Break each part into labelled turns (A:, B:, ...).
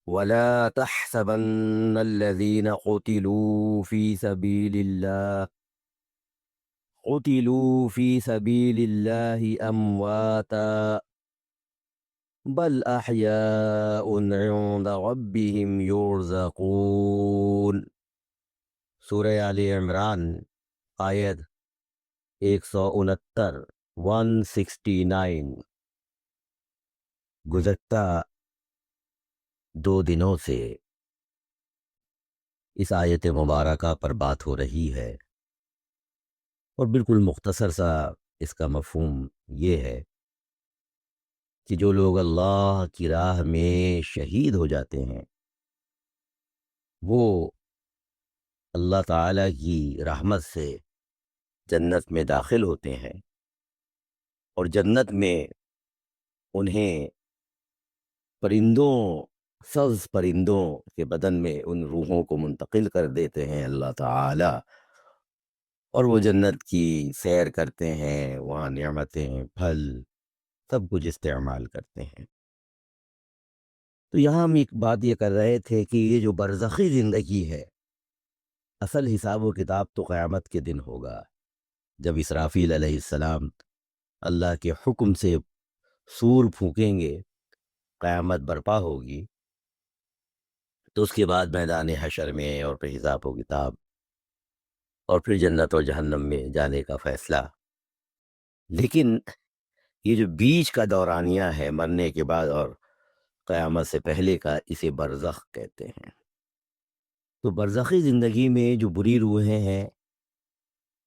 A: ولا تحسبن الذين قتلوا في سبيل الله أمواتا بل أحياء عند ربهم يرزقون۔ سورہ آل عمران، آیت 169، 169۔ گزشتہ 2 دنوں سے اس آیت مبارکہ پر بات ہو رہی ہے، اور بالکل مختصر سا اس کا مفہوم یہ ہے کہ جو لوگ اللہ کی راہ میں شہید ہو جاتے ہیں وہ اللہ تعالیٰ کی رحمت سے جنت میں داخل ہوتے ہیں، اور جنت میں انہیں پرندوں، سبز پرندوں کے بدن میں ان روحوں کو منتقل کر دیتے ہیں اللہ تعالیٰ، اور وہ جنت کی سیر کرتے ہیں، وہاں نعمتیں، پھل، سب کچھ استعمال کرتے ہیں۔ تو یہاں ہم ایک بات یہ کر رہے تھے کہ یہ جو برزخی زندگی ہے، اصل حساب و کتاب تو قیامت کے دن ہوگا، جب اسرافیل علیہ السلام اللہ کے حکم سے سور پھونکیں گے، قیامت برپا ہوگی، تو اس کے بعد میدان حشر میں اور پھر حساب و کتاب، اور پھر جنت اور جہنم میں جانے کا فیصلہ۔ لیکن یہ جو بیچ کا دورانیہ ہے مرنے کے بعد اور قیامت سے پہلے کا، اسے برزخ کہتے ہیں۔ تو برزخی زندگی میں جو بری روحیں ہیں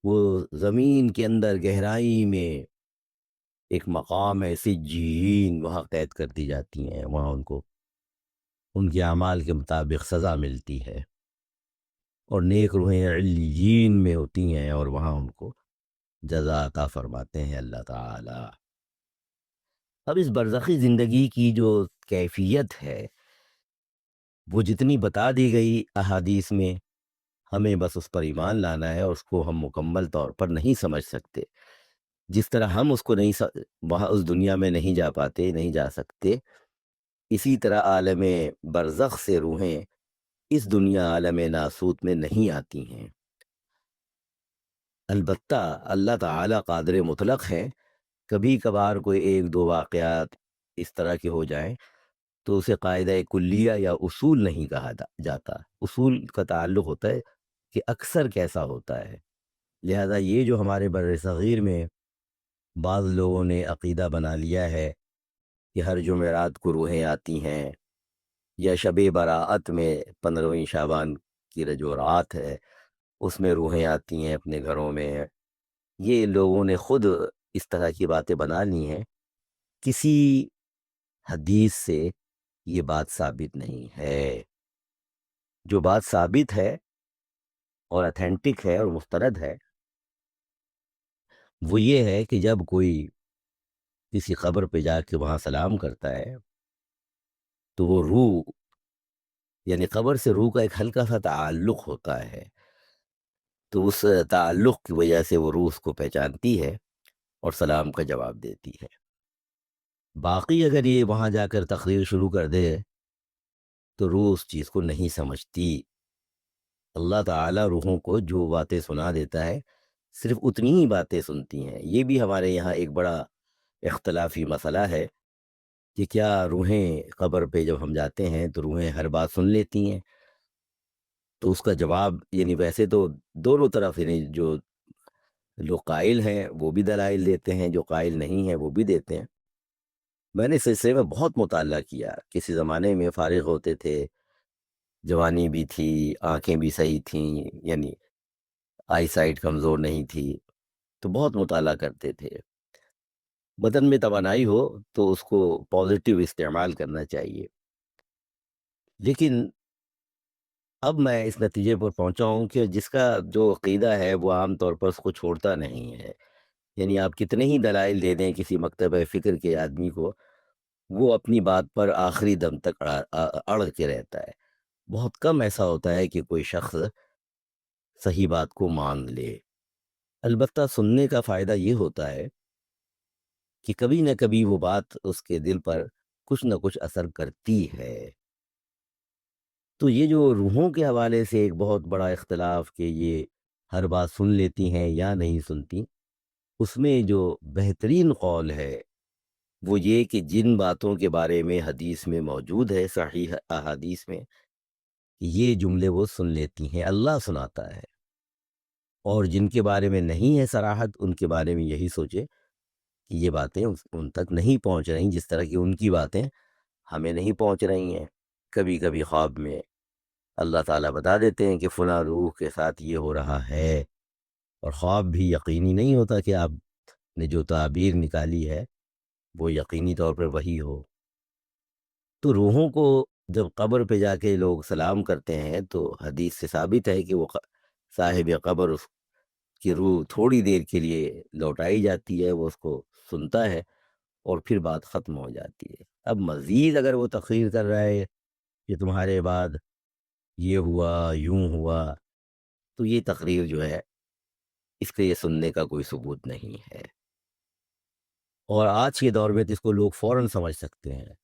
A: وہ زمین کے اندر گہرائی میں ایک مقام ہے سجین، وہاں قید کر دی جاتی ہیں، وہاں ان کو ان کے اعمال کے مطابق سزا ملتی ہے، اور نیک روحیں علیین میں ہوتی ہیں، اور وہاں ان کو جزا عطا فرماتے ہیں اللہ تعالی۔ اب اس برزخی زندگی کی جو کیفیت ہے وہ جتنی بتا دی گئی احادیث میں، ہمیں بس اس پر ایمان لانا ہے، اور اس کو ہم مکمل طور پر نہیں سمجھ سکتے۔ جس طرح ہم اس کو نہیں وہاں اس دنیا میں نہیں جا پاتے، نہیں جا سکتے، اسی طرح عالم برزخ سے روحیں اس دنیا عالم ناسوت میں نہیں آتی ہیں۔ البتہ اللہ تعالی قادر مطلق ہے، کبھی کبھار کوئی 1-2 واقعات اس طرح کے ہو جائیں تو اسے قاعدہ کلیہ یا اصول نہیں کہا جاتا۔ اصول کا تعلق ہوتا ہے کہ اکثر کیسا ہوتا ہے۔ لہذا یہ جو ہمارے بر صغیر میں بعض لوگوں نے عقیدہ بنا لیا ہے کہ ہر جمعرات کو روحیں آتی ہیں، یا شب براءت میں 15ویں شعبان کی جو رات ہے اس میں روحیں آتی ہیں اپنے گھروں میں، یہ لوگوں نے خود اس طرح کی باتیں بنا لی ہیں۔ کسی حدیث سے یہ بات ثابت نہیں ہے۔ جو بات ثابت ہے اور اتھینٹک ہے اور مستند ہے وہ یہ ہے کہ جب کوئی کسی قبر پہ جا کے وہاں سلام کرتا ہے تو وہ روح، یعنی قبر سے روح کا ایک ہلکا سا تعلق ہوتا ہے، تو اس تعلق کی وجہ سے وہ روح اس کو پہچانتی ہے اور سلام کا جواب دیتی ہے۔ باقی اگر یہ وہاں جا کر تقریر شروع کر دے تو روح اس چیز کو نہیں سمجھتی۔ اللہ تعالیٰ روحوں کو جو باتیں سنا دیتا ہے صرف اتنی ہی باتیں سنتی ہیں۔ یہ بھی ہمارے یہاں ایک بڑا اختلافی مسئلہ ہے کہ کیا روحیں قبر پہ جب ہم جاتے ہیں تو روحیں ہر بات سن لیتی ہیں؟ تو اس کا جواب یعنی ویسے تو دونوں طرف، یعنی جو لوگ قائل ہیں وہ بھی دلائل دیتے ہیں، جو قائل نہیں ہیں وہ بھی دیتے ہیں۔ میں نے اس سلسلے میں بہت مطالعہ کیا، کسی زمانے میں فارغ ہوتے تھے، جوانی بھی تھی، آنکھیں بھی صحیح تھیں، یعنی آئی سائٹ کمزور نہیں تھی، تو بہت مطالعہ کرتے تھے۔ بدن میں توانائی ہو تو اس کو پازیٹیو استعمال کرنا چاہیے، لیکن اب میں اس نتیجے پر پہنچا ہوں کہ جس کا جو عقیدہ ہے وہ عام طور پر اس کو چھوڑتا نہیں ہے۔ یعنی آپ کتنے ہی دلائل دے دیں کسی مکتبہ فکر کے آدمی کو، وہ اپنی بات پر آخری دم تک اڑ کے رہتا ہے۔ بہت کم ایسا ہوتا ہے کہ کوئی شخص صحیح بات کو مان لے۔ البتہ سننے کا فائدہ یہ ہوتا ہے کہ کبھی نہ کبھی وہ بات اس کے دل پر کچھ نہ کچھ اثر کرتی ہے۔ تو یہ جو روحوں کے حوالے سے ایک بہت بڑا اختلاف کہ یہ ہر بات سن لیتی ہیں یا نہیں سنتی، اس میں جو بہترین قول ہے وہ یہ کہ جن باتوں کے بارے میں حدیث میں موجود ہے، صحیح احادیث میں، یہ جملے وہ سن لیتی ہیں، اللہ سناتا ہے۔ اور جن کے بارے میں نہیں ہے صراحت، ان کے بارے میں یہی سوچے کہ یہ باتیں ان تک نہیں پہنچ رہی، جس طرح کی ان کی باتیں ہمیں نہیں پہنچ رہی ہیں۔ کبھی کبھی خواب میں اللہ تعالیٰ بتا دیتے ہیں کہ فلاں روح کے ساتھ یہ ہو رہا ہے، اور خواب بھی یقینی نہیں ہوتا کہ آپ نے جو تعبیر نکالی ہے وہ یقینی طور پر وہی ہو۔ تو روحوں کو جب قبر پہ جا کے لوگ سلام کرتے ہیں تو حدیث سے ثابت ہے کہ وہ صاحب قبر اس کی روح تھوڑی دیر کے لیے لوٹائی جاتی ہے، وہ اس کو سنتا ہے اور پھر بات ختم ہو جاتی ہے۔ اب مزید اگر وہ تقریر کر رہا ہے کہ تمہارے بعد یہ ہوا، یوں ہوا، تو یہ تقریر جو ہے اس کے یہ سننے کا کوئی ثبوت نہیں ہے۔ اور آج کے دور میں تو اس کو لوگ فوراً سمجھ سکتے ہیں۔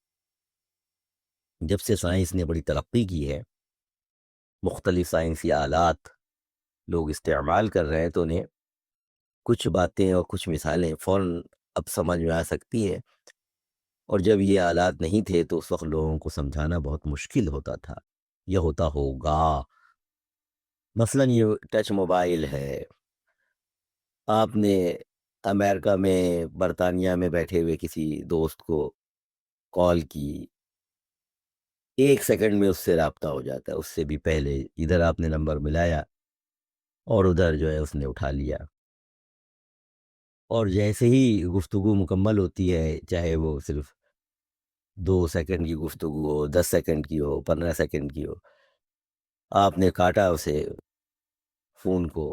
A: جب سے سائنس نے بڑی ترقی کی ہے، مختلف سائنسی آلات لوگ استعمال کر رہے ہیں، تو انہیں کچھ باتیں اور کچھ مثالیں فوراً اب سمجھ میں آ سکتی ہیں، اور جب یہ آلات نہیں تھے تو اس وقت لوگوں کو سمجھانا بہت مشکل ہوتا تھا، یہ ہوتا ہوگا۔ مثلاً یہ ٹچ موبائل ہے، آپ نے امریکہ میں، برطانیہ میں بیٹھے ہوئے کسی دوست کو کال کی، 1 سیکنڈ میں اس سے رابطہ ہو جاتا ہے، اس سے بھی پہلے ادھر آپ نے نمبر ملایا اور ادھر جو ہے اس نے اٹھا لیا، اور جیسے ہی گفتگو مکمل ہوتی ہے، چاہے وہ صرف 2 سیکنڈ کی گفتگو ہو، 10 سیکنڈ کی ہو، 15 سیکنڈ کی ہو، آپ نے کاٹا اسے، فون کو،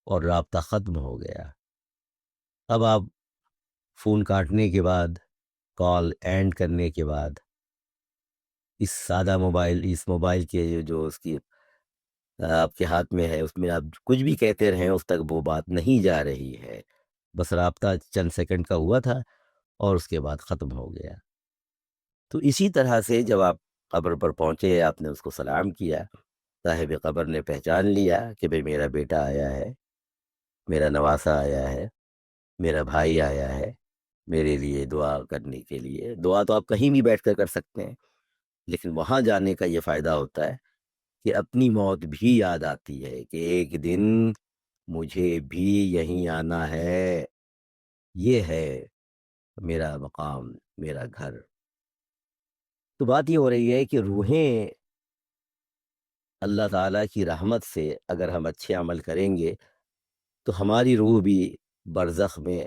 A: اور رابطہ ختم ہو گیا۔ اب آپ فون کاٹنے کے بعد، کال اینڈ کرنے کے بعد، اس سادہ موبائل، اس موبائل کے جو اس کی آپ کے ہاتھ میں ہے، اس میں آپ کچھ بھی کہتے رہیں اس تک وہ بات نہیں جا رہی ہے، بس رابطہ چند سیکنڈ کا ہوا تھا اور اس کے بعد ختم ہو گیا۔ تو اسی طرح سے جب آپ قبر پر پہنچے، آپ نے اس کو سلام کیا، صاحب قبر نے پہچان لیا کہ بھئی میرا بیٹا آیا ہے، میرا نواسا آیا ہے، میرا بھائی آیا ہے میرے لیے دعا کرنے کے لیے۔ دعا تو آپ کہیں بھی بیٹھ کر کر سکتے ہیں، لیکن وہاں جانے کا یہ فائدہ ہوتا ہے کہ اپنی موت بھی یاد آتی ہے کہ ایک دن مجھے بھی یہیں آنا ہے، یہ ہے میرا مقام، میرا گھر۔ تو بات یہ ہو رہی ہے کہ روحیں اللہ تعالیٰ کی رحمت سے اگر ہم اچھے عمل کریں گے تو ہماری روح بھی برزخ میں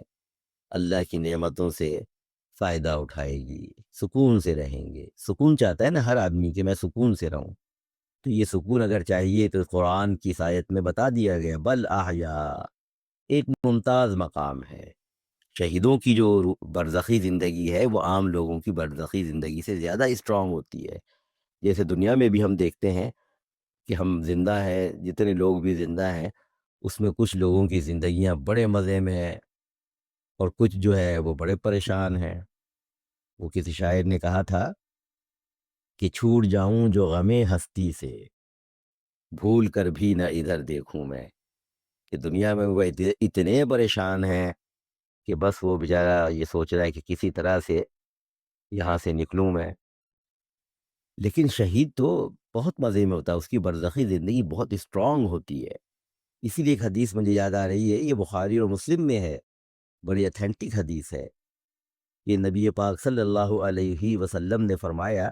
A: اللہ کی نعمتوں سے فائدہ اٹھائے گی، سکون سے رہیں گے۔ سکون چاہتا ہے نا ہر آدمی کہ میں سکون سے رہوں، تو یہ سکون اگر چاہیے تو قرآن کی آیت میں بتا دیا گیا، بل احیاء، ایک ممتاز مقام ہے۔ شہیدوں کی جو برزخی زندگی ہے وہ عام لوگوں کی برزخی زندگی سے زیادہ اسٹرانگ ہوتی ہے۔ جیسے دنیا میں بھی ہم دیکھتے ہیں کہ ہم زندہ ہیں، جتنے لوگ بھی زندہ ہیں اس میں کچھ لوگوں کی زندگیاں بڑے مزے میں ہیں، اور کچھ جو ہے وہ بڑے پریشان ہیں۔ وہ کسی شاعر نے کہا تھا کہ چھوٹ جاؤں جو غم ہستی سے، بھول کر بھی نہ ادھر دیکھوں میں، کہ دنیا میں وہ اتنے پریشان ہیں کہ بس وہ بیچارہ یہ سوچ رہا ہے کہ کسی طرح سے یہاں سے نکلوں میں۔ لیکن شہید تو بہت مزے میں ہوتا ہے، اس کی برزخی زندگی بہت اسٹرانگ ہوتی ہے۔ اسی لیے ایک حدیث مجھے یاد آ رہی ہے، یہ بخاری اور مسلم میں ہے، بڑی اتھینٹک حدیث ہے۔ یہ نبی پاک صلی اللہ علیہ وسلم نے فرمایا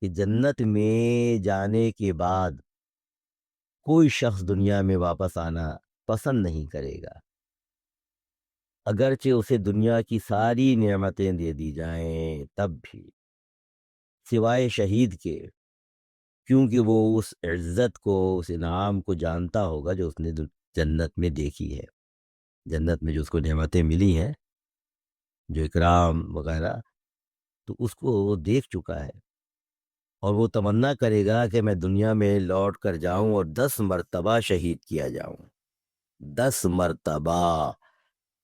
A: کہ جنت میں جانے کے بعد کوئی شخص دنیا میں واپس آنا پسند نہیں کرے گا، اگرچہ اسے دنیا کی ساری نعمتیں دے دی جائیں تب بھی، سوائے شہید کے، کیونکہ وہ اس عزت کو، اس انعام کو جانتا ہوگا جو اس نے جنت میں دیکھی ہے، جنت میں جو اس کو نعمتیں ملی ہیں، جو اکرام وغیرہ، تو اس کو وہ دیکھ چکا ہے، اور وہ تمنا کرے گا کہ میں دنیا میں لوٹ کر جاؤں اور 10 مرتبہ شہید کیا جاؤں، 10 مرتبہ،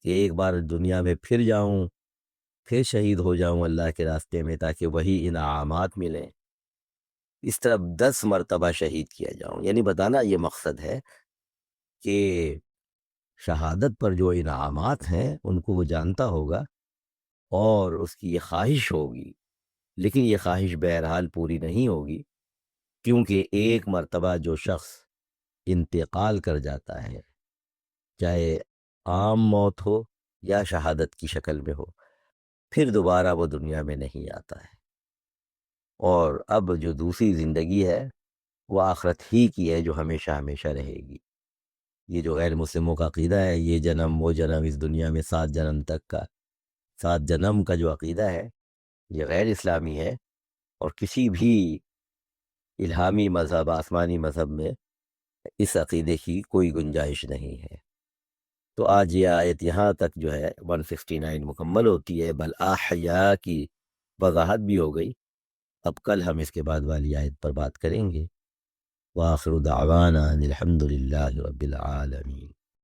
A: کہ ایک بار دنیا میں پھر جاؤں، پھر شہید ہو جاؤں اللہ کے راستے میں، تاکہ وہی انعامات ملیں۔ اس طرف 10 مرتبہ شہید کیا جاؤں، یعنی بتانا یہ مقصد ہے کہ شہادت پر جو انعامات ہیں ان کو وہ جانتا ہوگا اور اس کی یہ خواہش ہوگی، لیکن یہ خواہش بہرحال پوری نہیں ہوگی، کیونکہ ایک مرتبہ جو شخص انتقال کر جاتا ہے، چاہے عام موت ہو یا شہادت کی شکل میں ہو، پھر دوبارہ وہ دنیا میں نہیں آتا ہے، اور اب جو دوسری زندگی ہے وہ آخرت ہی کی ہے جو ہمیشہ ہمیشہ رہے گی۔ یہ جو غیر مسلموں کا عقیدہ ہے، یہ جنم وہ جنم، اس دنیا میں 7 جنم تک کا، 7 جنم کا جو عقیدہ ہے یہ غیر اسلامی ہے، اور کسی بھی الہامی مذہب، آسمانی مذہب میں اس عقیدے کی کوئی گنجائش نہیں ہے۔ تو آج یہ آیت یہاں تک جو ہے 169 مکمل ہوتی ہے، بل احیا کی وضاحت بھی ہو گئی۔ اب کل ہم اس کے بعد والی آیت پر بات کریں گے۔ وآخر دعوانا ان الحمد للہ رب العالمین۔